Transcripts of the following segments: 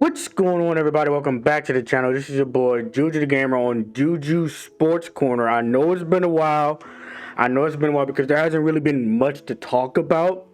What's going on, everybody? Welcome back to the channel. This is your boy Juju the Gamer on Juju Sports Corner. I know it's been a while. Because there hasn't really been much to talk about.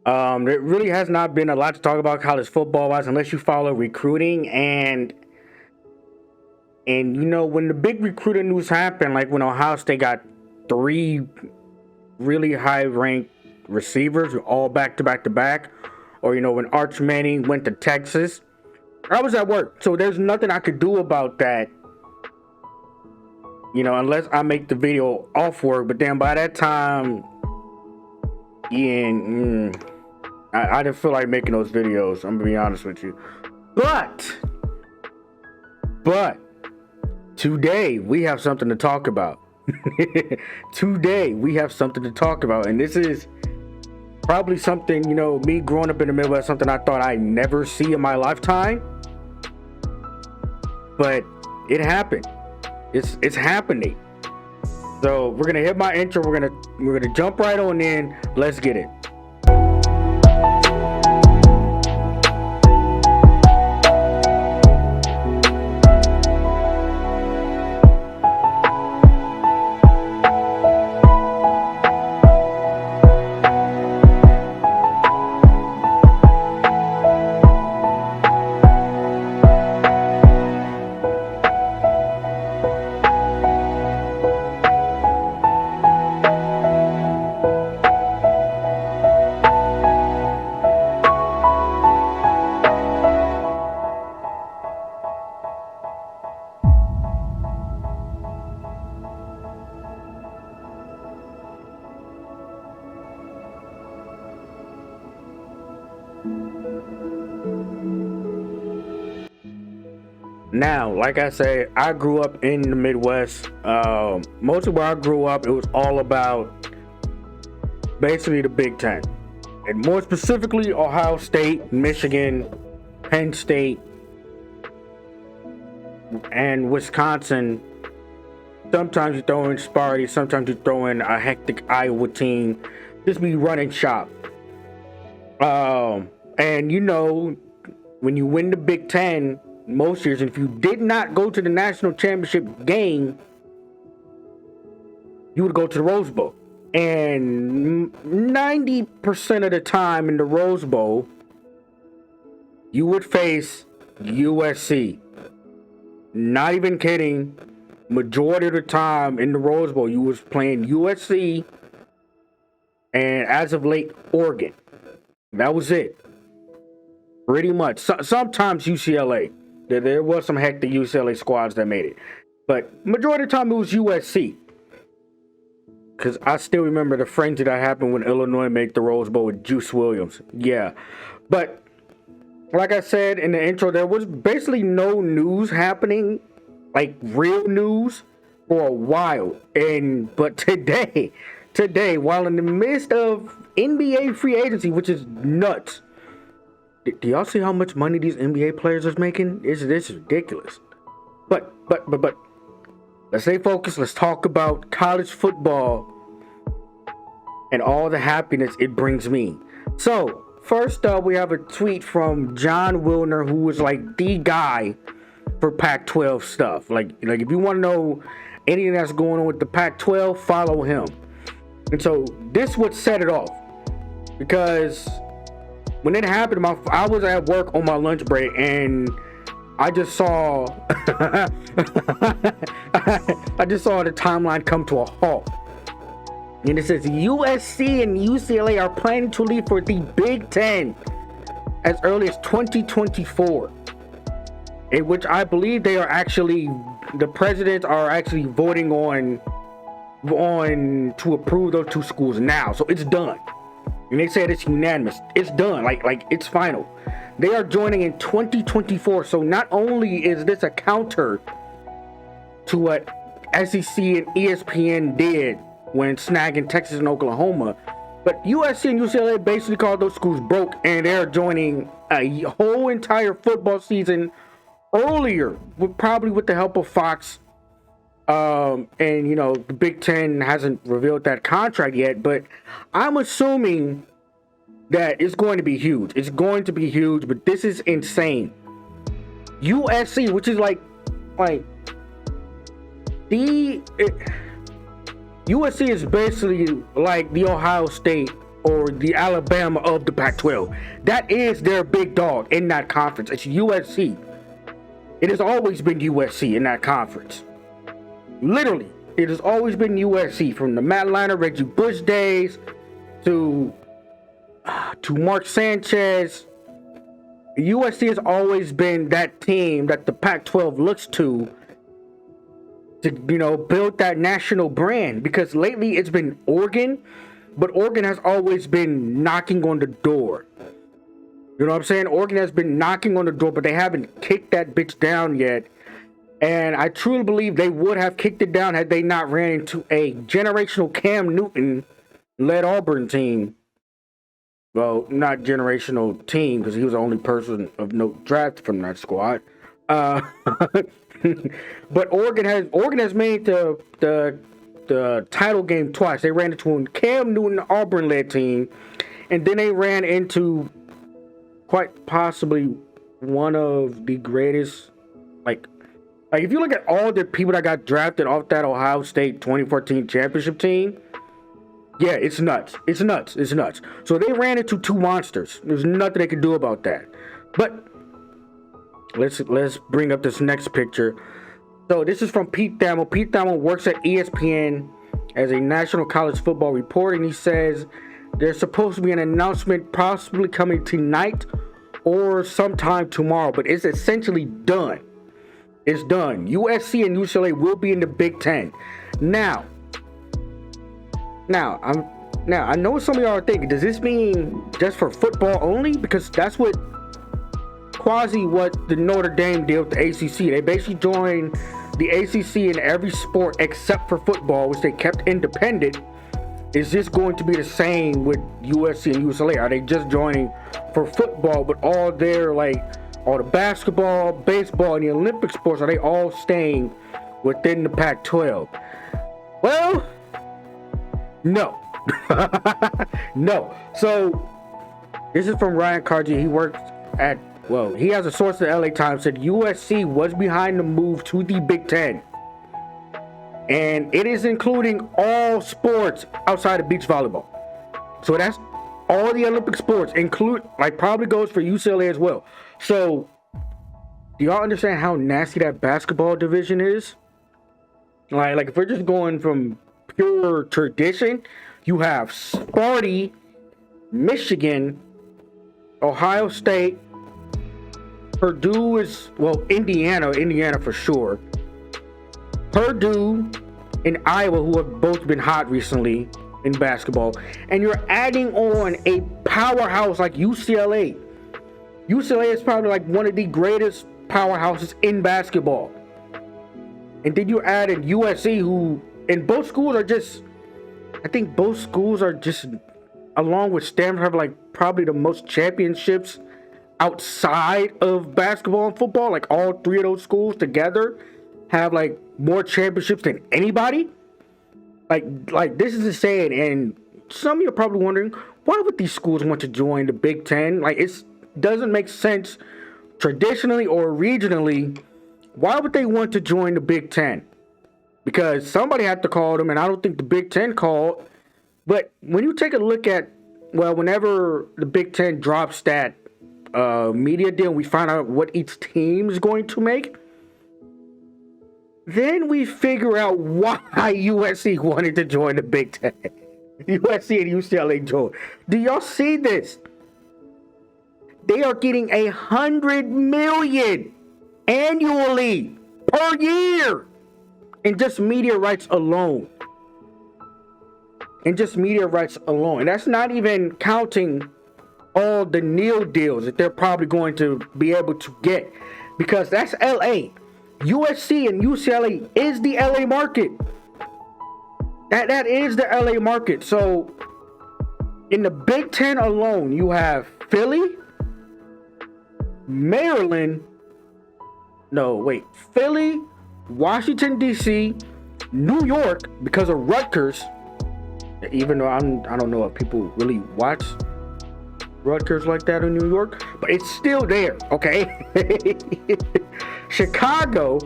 There really has not been a lot to talk about college football wise, unless you follow recruiting and you know, when the big recruiting news happened, like when Ohio State got 3 really high ranked receivers, all back to back, or you know, when Arch Manning went to Texas. I was at work, so there's nothing I could do about that, you know, unless I make the video off work. But then by that time, yeah, I didn't feel like making those videos. I'm gonna be honest with you. But today we have something to talk about. Today we have something to talk about, and this is probably something, you know, me growing up in the Midwest, something I thought I'd never see in my lifetime. But it happened. It's happening. So we're gonna hit my intro. We're gonna jump right on in. Let's get it. Now, like I said, I grew up in the Midwest. Mostly where I grew up, it was all about basically the Big Ten. And more specifically, Ohio State, Michigan, Penn State, and Wisconsin. Sometimes you throw in Sparty, sometimes you throw in a hectic Iowa team. Just be running shop. And you know, when you win the Big Ten, most years, if you did not go to the national championship game, you would go to the Rose Bowl. And 90% of the time in the Rose Bowl, you would face USC. Not even kidding. Majority of the time in the Rose Bowl, you was playing USC and, as of late, Oregon. That was it. Pretty much. Sometimes UCLA. There was some hectic UCLA squads that made it. But majority of the time it was USC. Because I still remember the frenzy that happened when Illinois made the Rose Bowl with Juice Williams. Yeah. But like I said in the intro, there was basically no news happening, like real news, for a while. But today, while in the midst of NBA free agency, which is nuts. Do y'all see how much money these NBA players are making? This is ridiculous. But let's stay focused. Let's talk about college football and all the happiness it brings me. So first up, we have a tweet from John Wilner, who was like the guy for Pac-12 stuff. Like if you want to know anything that's going on with the Pac-12, follow him. And so this would set it off, because when it happened, I was at work on my lunch break, and I just saw the timeline come to a halt. And it says USC and UCLA are planning to leave for the Big Ten as early as 2024. In which I believe the presidents are actually voting on to approve those 2 schools now. So it's done. And they said it's unanimous. It's done. Like it's final. They are joining in 2024. So not only is this a counter to what SEC and ESPN did when snagging Texas and Oklahoma, but USC and UCLA basically called those schools broke, and they're joining a whole entire football season earlier, probably with the help of Fox. And you know, the Big Ten hasn't revealed that contract yet, but I'm assuming that it's going to be huge. It's going to be huge, but this is insane. USC, which is like USC is basically like the Ohio State or the Alabama of the Pac-12. That is their big dog in that conference. It's USC. It has always been USC in that conference. Literally, it has always been USC from the Matt Leinart, Reggie Bush days to Mark Sanchez. USC has always been that team that the Pac-12 looks to, build that national brand. Because lately it's been Oregon, but Oregon has always been knocking on the door. You know what I'm saying? Oregon has been knocking on the door, but they haven't kicked that bitch down yet. And I truly believe they would have kicked it down had they not ran into a generational Cam Newton-led Auburn team. Well, not generational team, because he was the only person of note drafted from that squad. But Oregon has made the title game twice. They ran into a Cam Newton Auburn-led team, and then they ran into quite possibly one of the greatest, like if you look at all the people that got drafted off that Ohio State 2014 championship team, yeah, it's nuts. It's nuts. It's nuts. So they ran into two monsters. There's nothing they could do about that. But let's bring up this next picture. So this is from Pete Thamel. Pete Thamel works at ESPN as a national college football reporter, and he says there's supposed to be an announcement possibly coming tonight or sometime tomorrow, but it's essentially done. It's done. USC and UCLA will be in the Big Ten. Now, I know what some of y'all are thinking. Does this mean just for football only? Because that's what the Notre Dame did with the ACC. They basically joined the ACC in every sport except for football, which they kept independent. Is this going to be the same with USC and UCLA? Are they just joining for football, but all the basketball, baseball, and the Olympic sports, are they all staying within the Pac-12? Well, no. No. So, this is from Ryan Cargi. He has a source at LA Times said USC was behind the move to the Big Ten. And it is including all sports outside of beach volleyball. So that's all the Olympic sports, probably goes for UCLA as well. So, do y'all understand how nasty that basketball division is? Like if we're just going from pure tradition, you have Sparty, Michigan, Ohio State, Purdue Indiana for sure, Purdue and Iowa, who have both been hot recently in basketball, and you're adding on a powerhouse like UCLA. UCLA is probably like one of the greatest powerhouses in basketball. And then you add in USC, who, and both schools are just, along with Stanford, have probably the most championships outside of basketball and football. Like all three of those schools together have more championships than anybody. Like this is insane. And some of you are probably wondering, why would these schools want to join the Big Ten? It doesn't make sense traditionally or regionally. Why would they want to join the Big Ten? Because somebody had to call them, and I don't think the Big Ten called. But when you take a look at, whenever the Big Ten drops that media deal, we find out what each team is going to make, then we figure out why USC wanted to join the Big Ten. USC and UCLA joined. Do y'all see this? They are getting $100 million annually per year in just media rights alone. And that's not even counting all the nil deals that they're probably going to be able to get, because that's LA. USC and UCLA is the LA market. That is the LA market. So in the Big Ten alone, you have Philly, Washington D.C., New York, because of Rutgers. Even though I don't know if people really watch Rutgers like that in New York, but it's still there, okay? Chicago,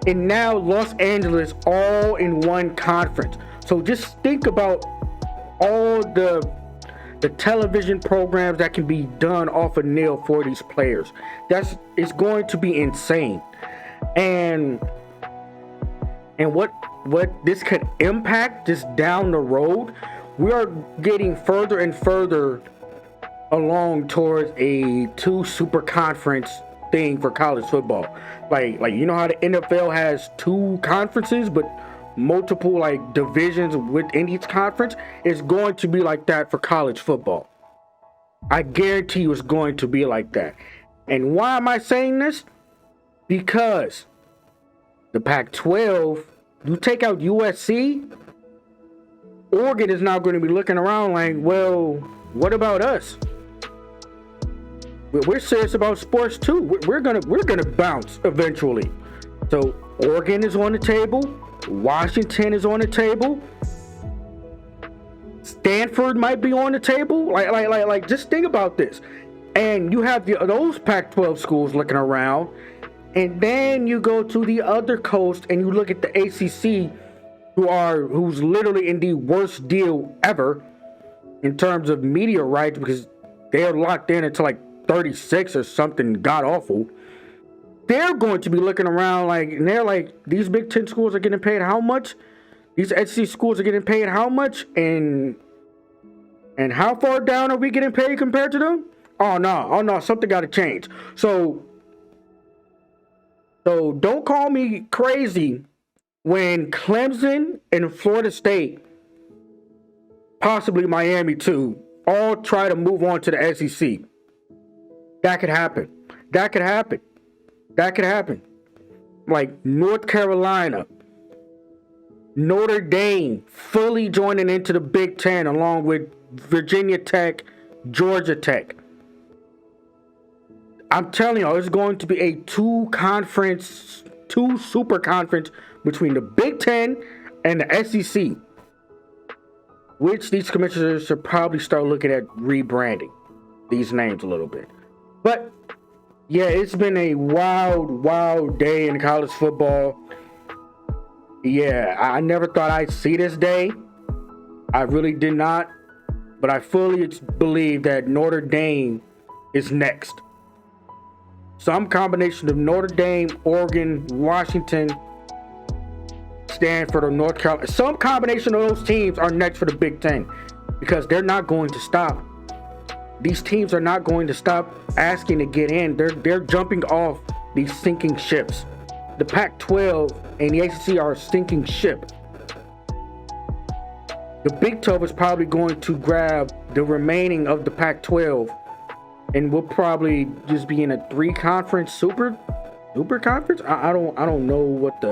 and now Los Angeles all in one conference. So just think about all the television programs that can be done off of NIL for these players. It's going to be insane. And what this could impact just down the road, we are getting further and further along towards a 2 super conference thing for college football. Like you know how the NFL has 2 conferences but multiple like divisions within each conference? It's going to be like that for college football. I guarantee you it's going to be like that. And why am I saying this? Because the Pac-12, you take out USC, Oregon is now going to be looking around like, well, what about us? We're serious about sports too. We're gonna bounce eventually. So Oregon is on the table. Washington is on the table. Stanford might be on the table. Like just think about this. And you have those Pac-12 schools looking around, and then you go to the other coast and you look at the ACC, who's literally in the worst deal ever in terms of media rights, because they're locked in until like 36 or something god awful. They're going to be looking around like, and they're like, these Big Ten schools are getting paid how much? These SEC schools are getting paid how much? And how far down are we getting paid compared to them? Oh no, something got to change. So don't call me crazy when Clemson and Florida State, possibly Miami too, all try to move on to the SEC. That could happen. Like North Carolina, Notre Dame fully joining into the Big Ten along with Virginia Tech, Georgia Tech. I'm telling you, it's going to be a 2 super conference between the Big Ten and the SEC, which these commissioners should probably start looking at rebranding these names a little bit. But yeah, it's been a wild day in college football. Yeah, I never thought I'd see this day. I really did not. But I fully believe that Notre Dame is next. Some combination of Notre Dame, Oregon, Washington, Stanford, or North Carolina. Some combination of those teams are next for the Big Ten, because they're not going to stop. These teams are not going to stop asking to get in. They're jumping off these sinking ships. The Pac-12 and the ACC are a sinking ship. The Big 12 is probably going to grab the remaining of the Pac-12, and we'll probably just be in a 3-conference super conference. I don't know what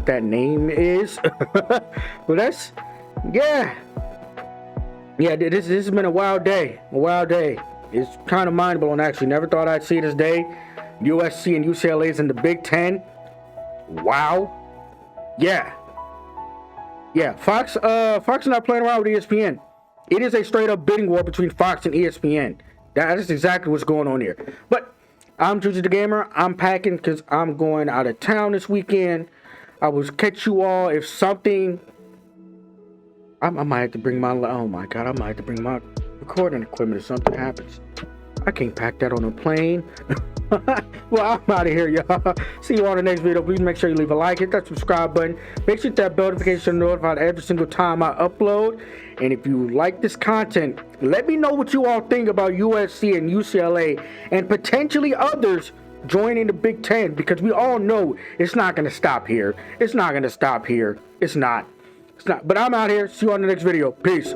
that name is, but that's this has been a wild day. It's kind of mind-blowing, actually. Never thought I'd see this day. USC and UCLA is in the Big Ten. Wow. Yeah. Fox is not playing around with ESPN. It is a straight-up bidding war between Fox and ESPN. That is exactly what's going on here. But I'm Juicy the Gamer. I'm packing because I'm going out of town this weekend. I will catch you all if something... I might have to bring my... Oh my God, I might have to bring my recording equipment if something happens. I can't pack that on a plane. Well, I'm out of here, y'all. See you on the next video. Please make sure you leave a like, hit that subscribe button. Make sure you hit that bell notification to notified every single time I upload. And if you like this content, let me know what you all think about USC and UCLA and potentially others joining the Big Ten, because we all know it's not going to stop here. It's not. But I'm out here. See you on the next video. Peace.